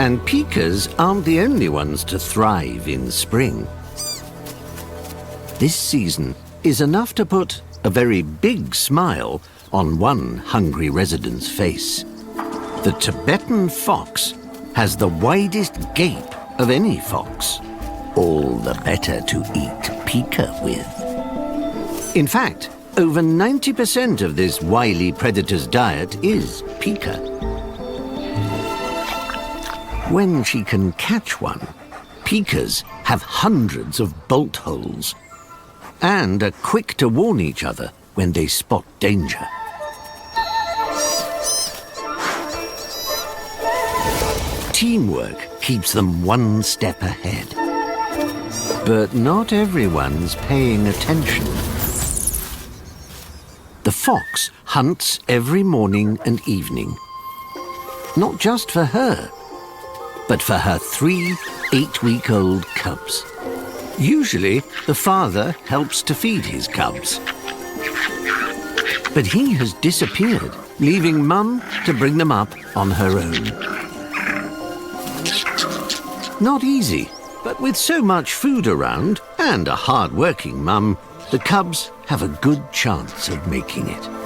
And pikas aren't the only ones to thrive in spring. This season is enough to put a very big smile on one hungry resident's face. The Tibetan fox has the widest gape of any fox. All the better to eat pika with. In fact, over 90% of this wily predator's diet is pika. When she can catch one, pikas have hundreds of bolt holes and are quick to warn each other when they spot danger. Teamwork keeps them one step ahead. But not everyone's paying attention. The fox hunts every morning and evening. Not just for her, but for her 3 8-week-old cubs. Usually, the father helps to feed his cubs. But he has disappeared, leaving Mum to bring them up on her own. Not easy, but with so much food around and a hard-working Mum, the cubs have a good chance of making it.